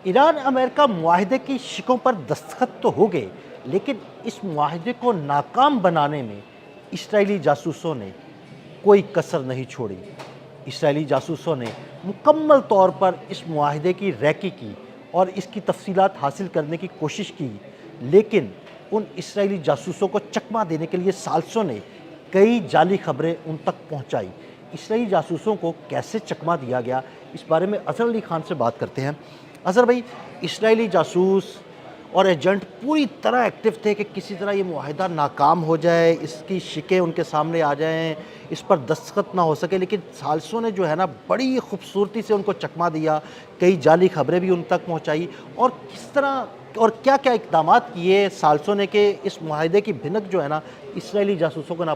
ایران امریکہ معاہدے کی شقوں پر دستخط تو ہو گئے، لیکن اس معاہدے کو ناکام بنانے میں اسرائیلی جاسوسوں نے کوئی کسر نہیں چھوڑی۔ اسرائیلی جاسوسوں نے مکمل طور پر اس معاہدے کی ریکی کی اور اس کی تفصیلات حاصل کرنے کی کوشش کی، لیکن ان اسرائیلی جاسوسوں کو چکمہ دینے کے لیے ثالثوں نے کئی جعلی خبریں ان تک پہنچائی۔ اسرائیلی جاسوسوں کو کیسے چکمہ دیا گیا، اس بارے میں اظہر علی خان سے بات کرتے ہیں۔ اظہر بھائی، اسرائیلی جاسوس اور ایجنٹ پوری طرح ایکٹیو تھے کہ کسی طرح یہ معاہدہ ناکام ہو جائے، اس کی شقیں ان کے سامنے آ جائیں، اس پر دستخط نہ ہو سکے، لیکن ثالثوں نے جو ہے نا بڑی خوبصورتی سے ان کو چکمہ دیا، کئی جعلی خبریں بھی ان تک پہنچائی، اور کس طرح اور کیا کیا اقدامات کیے ثالثوں نے کہ اس معاہدے کی بھنک جو ہے نا اسرائیلی جاسوسوں کو نہ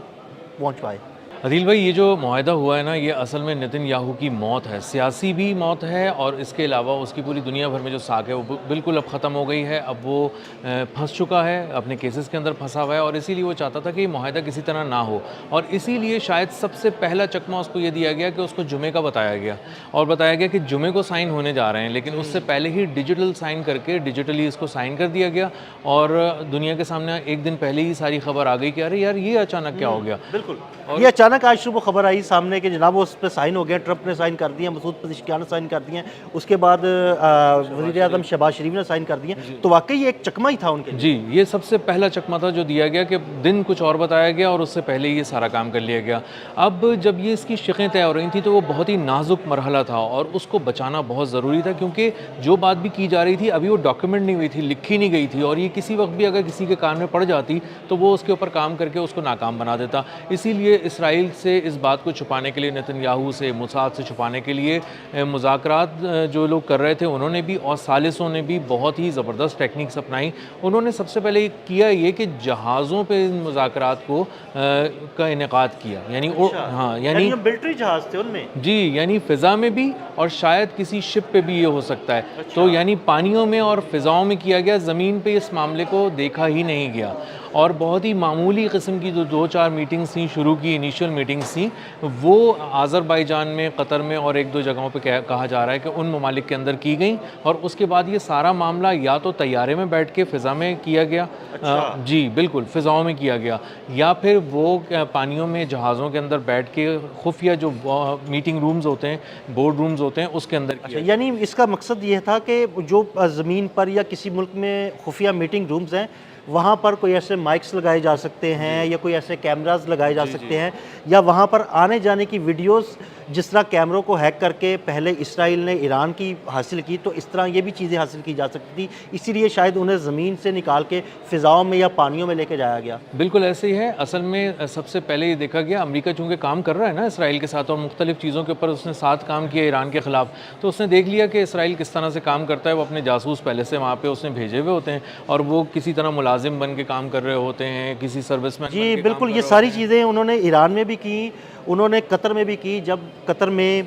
پہنچ پائے۔ عدیل بھائی، یہ جو معاہدہ ہوا ہے نا، یہ اصل میں نتن یاہو کی موت ہے، سیاسی بھی موت ہے، اور اس کے علاوہ اس کی پوری دنیا بھر میں جو ساکھ ہے وہ بالکل اب ختم ہو گئی ہے۔ اب وہ پھنس چکا ہے، اپنے کیسز کے اندر پھنسا ہوا ہے، اور اسی لیے وہ چاہتا تھا کہ یہ معاہدہ کسی طرح نہ ہو، اور اسی لیے شاید سب سے پہلا چکمہ اس کو یہ دیا گیا کہ اس کو جمعے کا بتایا گیا، اور بتایا گیا کہ جمعے کو سائن ہونے جا رہے ہیں، لیکن اس سے پہلے ہی ڈیجیٹل سائن کر کے ڈیجیٹلی اس کو سائن کر دیا گیا، اور دنیا کے سامنے ایک دن پہلے ہی ساری خبر آ گئی کہ ارے یار یہ اچانک کیا ہو گیا۔ بالکل، یہ اچانک آج صبح خبر آئی سامنے کہ جناب وہ اس پہ سائن ہو گیا، ٹرمپ نے سائن کر دیا، مسعود پزشکیان نے سائن کر دیے، اس کے بعد وزیر اعظم شہباز شریف نے سائن کر دیے، تو واقعی یہ ایک چکمہ ہی تھا ان کے لیے۔ جی، یہ سب سے پہلا چکمہ تھا جو دیا گیا، کہ دن کچھ اور بتایا گیا اور اس سے پہلے یہ سارا کام کر لیا گیا۔ اب جب یہ اس کی شقیں طے ہو رہی تھیں تو وہ بہت ہی نازک مرحلہ تھا، اور اس کو بچانا بہت ضروری تھا، کیونکہ جو بات بھی کی جا رہی تھی ابھی وہ ڈاکیومنٹ نہیں ہوئی تھی، لکھی نہیں گئی تھی، اور یہ کسی وقت بھی اگر کسی کے کان میں پڑ جاتی تو وہ اس کے اوپر کام کر کے اس کو ناکام بنا دیتا۔ اسی لیے اسرائیل سے اس بات کو چھپانے کے لیے، نتن یاہو سے، موساد سے چھپانے کے لیے مذاکرات جو لوگ کر رہے تھے انہوں نے بھی، اور ثالثوں نے بھی بہت ہی زبردست ٹیکنیکس اپنائی۔ انہوں نے سب سے پہلے کیا یہ کہ جہازوں پہ ان مذاکرات کو کا انعقاد کیا، یعنی ہاں، یعنی ملٹری جہاز تھے ان میں۔ جی، یعنی فضا میں بھی، اور شاید کسی شپ پہ بھی یہ ہو سکتا ہے، تو یعنی پانیوں میں اور فضاؤں میں کیا گیا، زمین پہ اس معاملے کو دیکھا ہی نہیں گیا، اور بہت ہی معمولی قسم کی جو 2-4 میٹنگز تھیں شروع کی، انیشیل میٹنگز تھیں، وہ آذربائیجان میں، قطر میں اور 1-2 جگہوں پہ کہا جا رہا ہے کہ ان ممالک کے اندر کی گئیں، اور اس کے بعد یہ سارا معاملہ یا تو طیارے میں بیٹھ کے فضا میں کیا گیا، جی بالکل فضاؤں میں کیا گیا، یا پھر وہ پانیوں میں جہازوں کے اندر بیٹھ کے خفیہ جو میٹنگ رومز ہوتے ہیں، بورڈ رومز ہوتے ہیں، اس کے اندر کیا گیا۔ یعنی اس کا مقصد یہ تھا کہ جو زمین پر یا کسی ملک میں خفیہ میٹنگ رومز ہیں، وہاں پر کوئی ایسے مائکس لگائے جا سکتے ہیں، یا کوئی ایسے کیمراز لگائے جا سکتے ہیں، یا وہاں پر آنے جانے کی ویڈیوز، جس طرح کیمروں کو ہیک کر کے پہلے اسرائیل نے ایران کی حاصل کی، تو اس طرح یہ بھی چیزیں حاصل کی جا سکتی تھی، اسی لیے شاید انہیں زمین سے نکال کے فضاؤں میں یا پانیوں میں لے کے جایا گیا۔ بالکل ایسے ہی ہے، اصل میں سب سے پہلے یہ دیکھا گیا، امریکہ چونکہ کام کر رہا ہے نا اسرائیل کے ساتھ، اور مختلف چیزوں کے اوپر اس نے ساتھ کام کیا ایران کے خلاف، تو اس نے دیکھ لیا کہ اسرائیل کس طرح سے کام کرتا ہے، وہ اپنے جاسوس پہلے سے وہاں پہ اس نے بھیجے ہوئے ہوتے ہیں، اور وہ کسی طرح ملازم بن کے کام کر رہے ہوتے ہیں، کسی سروس مین۔ جی بالکل، یہ ساری چیزیں انہوں نے ایران میں بھی کی، انہوں نے قطر میں بھی کی، جب قطر میں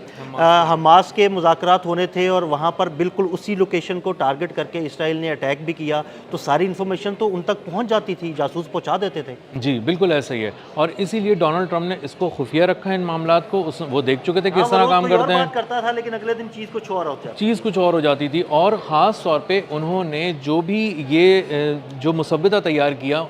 حماس کے مذاکرات ہونے تھے، اور وہاں پر بالکل اسی لوکیشن کو ٹارگٹ کر کے اسرائیل نے اٹیک بھی کیا، تو ساری انفارمیشن تو ان تک پہنچ جاتی تھی، جاسوس پہنچا دیتے تھے۔ جی بالکل ایسا ہی ہے، اور اسی لیے ڈونلڈ ٹرمپ نے اس کو خفیہ رکھا ہے، ان معاملات کو، وہ دیکھ چکے تھے کس طرح کام کرتے ہیں، کرتا تھا، لیکن اگلے دن چیز کچھ اور ہوتا ہے، چیز کچھ اور ہو جاتی تھی، اور خاص طور پہ انہوں نے جو بھی یہ جو مسودہ تیار کیا،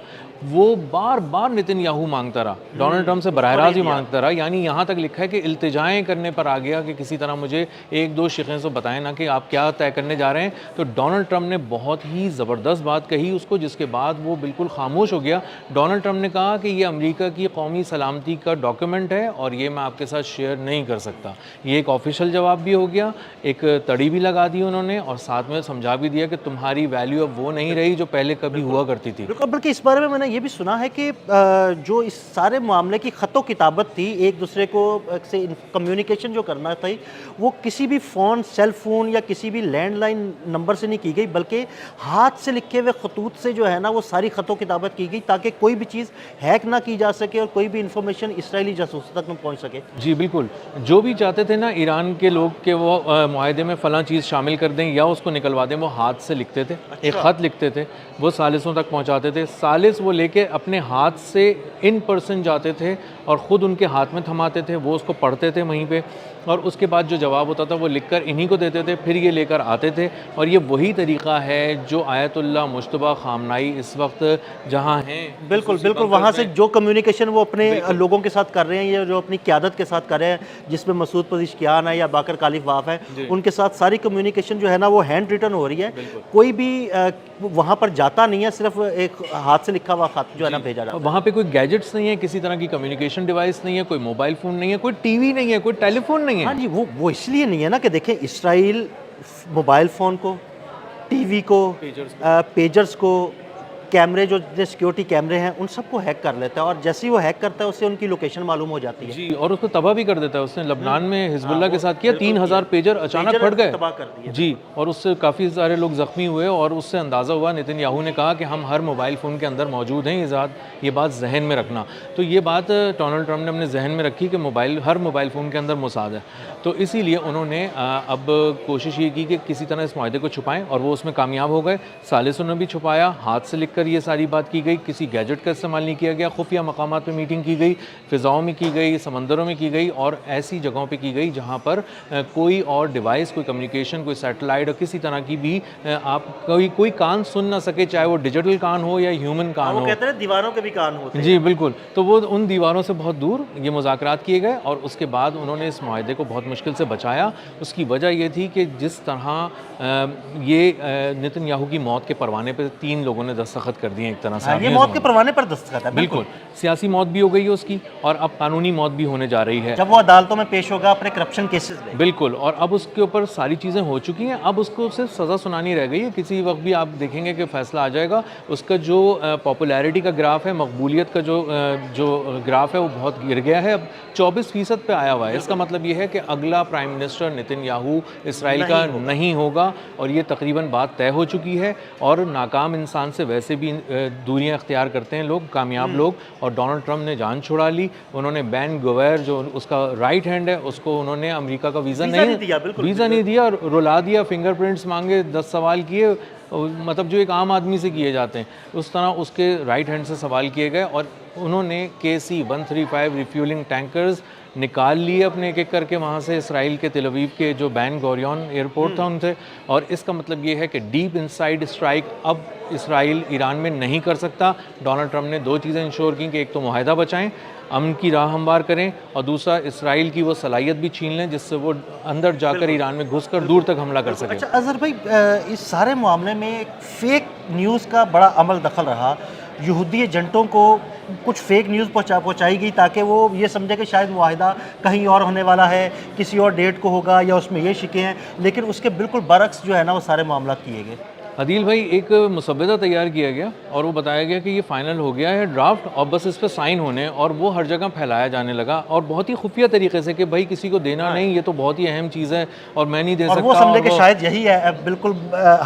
وہ بار بار نتن یاہو مانگتا رہا، ڈونلڈ ٹرمپ سے براہ راست ہی مانگتا رہا، یعنی یہاں تک لکھا ہے کہ التجائیں کرنے پر آ گیا کہ کسی طرح مجھے 1-2 شقیں سے بتائیں نا کہ آپ کیا طے کرنے جا رہے ہیں، تو ڈونلڈ ٹرمپ نے بہت ہی زبردست بات کہی اس کو، جس کے بعد وہ بالکل خاموش ہو گیا۔ ڈونلڈ ٹرمپ نے کہا کہ یہ امریکہ کی قومی سلامتی کا ڈاکیومنٹ ہے، اور یہ میں آپ کے ساتھ شیئر نہیں کر سکتا۔ یہ ایک آفیشیل جواب بھی ہو گیا، ایک تڑی بھی لگا دی انہوں نے، اور ساتھ میں سمجھا بھی دیا کہ تمہاری ویلیو اب وہ نہیں رہی جو پہلے کبھی ہوا کرتی تھی۔ بلکہ اس بارے میں نے یہ بھی سنا ہے کہ جو اس سارے معاملے کی خط و کتابت تھی، ایک دوسرے کو سے کمیونیکیشن جو کرنا تھی، وہ کسی بھی فون، سیل فون یا کسی بھی لینڈ لائن نمبر سے نہیں کی گئی، بلکہ ہاتھ سے لکھے ہوئے خطوط سے جو ہے نا وہ ساری خط و کتابت کی گئی، تاکہ کوئی بھی چیز ہیک نہ کی جا سکے اور کوئی بھی انفارمیشن اسرائیلی جاسوسوں تک نہ پہنچ سکے۔ جی بالکل، جو بھی چاہتے تھے نا ایران کے لوگ کہ وہ معاہدے میں فلاں چیز شامل کر دیں یا اس کو نکلوا دیں، وہ ہاتھ سے لکھتے تھے، ایک خط لکھتے تھے، وہ ثالثوں تک پہنچاتے تھے، ثالث وہ لے کے اپنے ہاتھ سے ان پرسن جاتے تھے اور خود ان کے ہاتھ میں تھماتے تھے، وہ اس کو پڑھتے تھے وہیں پہ، اور اس کے بعد جو جواب ہوتا تھا وہ لکھ کر انہی کو دیتے تھے، پھر یہ لے کر آتے تھے، اور یہ وہی طریقہ ہے جو آیت اللہ مجتبیٰ خامنائی اس وقت جہاں ہیں بالکل بالکل وہاں سے جو کمیونیکیشن وہ اپنے لوگوں کے ساتھ کر رہے ہیں یا جو اپنی قیادت کے ساتھ کر رہے ہیں، جس میں مسعود پزشکیان ہے یا باقر کالف واف ہے، ان کے ساتھ ساری کمیونیکیشن جو ہے نا وہ ہینڈ ریٹن ہو رہی ہے، کوئی بھی وہاں پر جاتا نہیں ہے، صرف ایک ہاتھ سے لکھا ہوا خط جو ہے نا بھیجا جاتا ہے۔ وہاں پہ کوئی گیجٹس نہیں ہے، کسی طرح کی کمیونیکیشن ڈیوائس نہیں ہے، کوئی موبائل فون نہیں ہے، کوئی ٹی وی نہیں ہے، کوئی ٹیلی فون نہیں ہے۔ ہاں جی، وہ اس لیے نہیں ہے نا کہ دیکھیں اسرائیل موبائل فون کو، ٹی وی کو، پیجرز کو، کیمرے جو جتنے سیکیورٹی کیمرے ہیں ان سب کو ہیک کر لیتا ہے، اور جیسے ہی وہ ہیک کرتا ہے اس سے ان کی لوکیشن معلوم ہو جاتی ہے جی، اور اس کو تباہ بھی کر دیتا ہے۔ اس نے لبنان میں حزب اللہ کے ساتھ کیا، 3000 پیجر اچانک پھٹ گئے تباہ کر دیے۔ جی، اور اس سے کافی سارے لوگ زخمی ہوئے، اور اس سے اندازہ ہوا، نتن یاہو نے کہا کہ ہم ہر موبائل فون کے اندر موجود ہیں، یہ بات ذہن میں رکھنا۔ تو یہ بات ڈونلڈ ٹرمپ نے اپنے ذہن میں رکھی کہ ہر موبائل فون کے اندر موساد ہے، تو اسی لیے انہوں نے اب کوشش یہ کی کہ کسی طرح اس معاہدے کو چھپائیں، اور وہ اس میں کامیاب ہو گئے۔ ثالثوں نے بھی چھپایا، ہاتھ سے لکھ کر یہ ساری بات کی گئی، کسی گیجٹ کا استعمال نہیں کیا گیا، خفیہ مقامات پہ میٹنگ کی گئی، فضاؤں میں کی گئی، سمندروں میں کی گئی، اور ایسی جگہوں پہ کی گئی جہاں پر کوئی اور ڈیوائس، کوئی کمیونیکیشن، کوئی سیٹلائٹ اور کسی طرح کی بھی آپ کوئی کان سن نہ سکے، چاہے وہ ڈیجیٹل کان ہو یا ہیومن کان وہ ہو۔ کہتے ہیں دیواروں کے بھی کان ہوتے ہیں۔ جی بالکل، تو وہ ان دیواروں سے بہت دور یہ مذاکرات کیے گئے، اور اس کے بعد انہوں نے اس معاہدے کو بہت مشکل سے بچایا۔ اس کی وجہ یہ تھی کہ جس طرح یہ نتن یاہو کی موت کے پروانے پہ 3 لوگوں نے دستخط کر دیے ایک طرح سے۔ یہ موت کے پروانے پر دستخط ہے، بالکل، سیاسی موت بھی ہو گئی ہے اس کی، اور اب قانونی موت بھی ہونے جا رہی ہے جب وہ عدالتوں میں پیش ہوگا اپنے کرپشن کیسز میں۔ بالکل، اور اب اس کے اوپر ساری چیزیں ہو چکی ہیں، اب اس کو صرف سزا سنانی رہ گئی ہے۔ کسی وقت بھی آپ دیکھیں گے کہ فیصلہ آ جائے گا۔ اس کا جو پاپولیرٹی کا گراف ہے، مقبولیت کا جو گراف ہے وہ بہت گر گیا ہے، اب 24% پہ آیا ہوا ہے۔ اس کا مطلب یہ ہے کہ اگلا پرائم منسٹر نتن یاہو اسرائیل کا نہیں ہوگا، اور یہ تقریباً بات طے ہو چکی ہے۔ اور ناکام انسان سے ویسے بھی دوریاں اختیار کرتے ہیں لوگ، کامیاب لوگ، اور ڈونلڈ ٹرمپ نے جان چھڑا لی۔ انہوں نے بین گویر جو اس کا رائٹ ہینڈ ہے، اس کو انہوں نے امریکہ کا ویزا نہیں دیا، اور رلا دیا، فنگر پرنٹس مانگے، 10 سوال کیے، مطلب جو ایک عام آدمی سے کیے جاتے ہیں اس طرح اس کے رائٹ ہینڈ سے سوال کیے گئے، اور انہوں نے KC-135 ریفیولنگ ٹینکرز نکال لیے اپنے ایک ایک کر کے وہاں سے، اسرائیل کے تل ابیب کے جو بین گوریون ایئرپورٹ تھا ان سے۔ اور اس کا مطلب یہ ہے کہ ڈیپ انسائیڈ اسٹرائک اب اسرائیل ایران میں نہیں کر سکتا۔ ڈونلڈ ٹرمپ نے 2 چیزیں انشور کی کہ ایک تو معاہدہ بچائیں، امن کی راہ ہموار کریں، اور دوسرا اسرائیل کی وہ صلاحیت بھی چھین لیں جس سے وہ اندر جا کر ایران میں گھس کر دور تک حملہ کر سکیں۔ اچھا اظہر بھائی، اس سارے معاملے میں فیک نیوز کا بڑا عمل دخل رہا، یہودی ایجنٹوں کو کچھ فیک نیوز پہنچائی گئی تاکہ وہ یہ سمجھے کہ شاید معاہدہ کہیں اور ہونے والا ہے، کسی اور ڈیٹ کو ہوگا، یا اس میں یہ شکیں ہیں، لیکن اس کے بالکل برعکس جو ہے نا وہ سارے معاملات کیے گئے۔ عدیل بھائی، ایک مسودہ تیار کیا گیا اور وہ بتایا گیا کہ یہ فائنل ہو گیا ہے ڈرافٹ، اور بس اس پہ سائن ہونے، اور وہ ہر جگہ پھیلایا جانے لگا، اور بہت ہی خفیہ طریقے سے کہ بھائی کسی کو دینا نہیں، یہ تو بہت ہی اہم چیز ہے اور میں نہیں دے سکتا۔ اور وہ سمجھے کہ شاید یہی ہے بالکل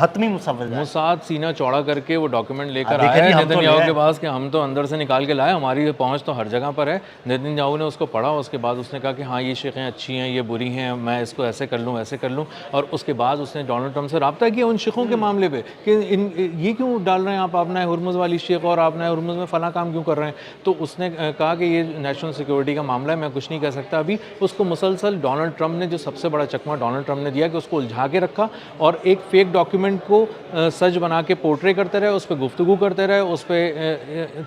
حتمی مسودہ ہے۔ موساد سینہ چوڑا کر کے وہ ڈاکیومنٹ لے کر آیا ہے نتن یاہو کے پاس کہ ہم تو اندر سے نکال کے لائے، ہماری پہنچ تو ہر جگہ پر ہے۔ نتن یاہو نے اس کو پڑھا، اس کے بعد اس نے کہا کہ ہاں یہ شقیں اچھی ہیں، یہ بری ہیں، میں اس کو ایسے کر لوں ایسے کر لوں، اور اس کے بعد اس نے ڈونلڈ ٹرمپ سے رابطہ کیا ان شقوں کے معاملے پہ کہ یہ کیوں ڈال رہے ہیں آپ آبنائے ہرمز والی شق، اور آبنائے ہرمز میں فلاں کام کیوں کر رہے ہیں؟ تو اس نے کہا کہ یہ نیشنل سیکورٹی کا معاملہ ہے، میں کچھ نہیں کہہ سکتا ابھی۔ اس کو مسلسل ڈونلڈ ٹرمپ نے، جو سب سے بڑا چکمہ ڈونلڈ ٹرمپ نے دیا کہ اس کو الجھا کے رکھا، اور ایک فیک ڈاکیومنٹ کو سچ بنا کے پورٹرے کرتے رہے، اس پہ گفتگو کرتے رہے، اس پہ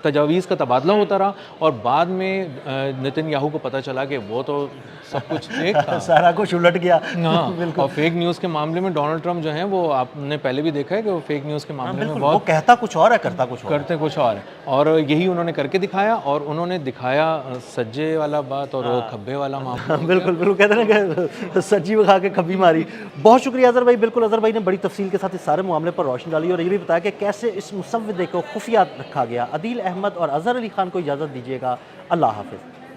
تجاویز کا تبادلہ ہوتا رہا، اور بعد میں نتن یاہو کو پتہ چلا کہ وہ تو سب کچھ فیک تھا، سارا کچھ الٹ گیا۔ ہاں، اور فیک نیوز کے معاملے میں ڈونلڈ ٹرمپ جو ہیں وہ آپ نے پہلے بھی دیکھا ہے کہ وہ فیک نیوز کے معاملے میں وہ کہتا کچھ اور ہے، کرتا کچھ اور، کرتے کچھ اور ہے، اور یہی انہوں نے کر کے دکھایا، اور انہوں نے دکھایا سجے والا بات اور کھبے والا معاملہ۔ بالکل بالکل، کہتے ہیں کہ سچی وہ کھا کے کھبی ماری۔ بہت شکریہ اظہر بھائی، بالکل اظہر بھائی نے بڑی تفصیل کے ساتھ اس سارے معاملے پر روشنی ڈالی، اور یہ بھی بتایا کہ کیسے اس مسودے کو خفیہ رکھا گیا۔ عدیل احمد اور اظہر علی خان کو اجازت دیجیے گا، اللہ حافظ۔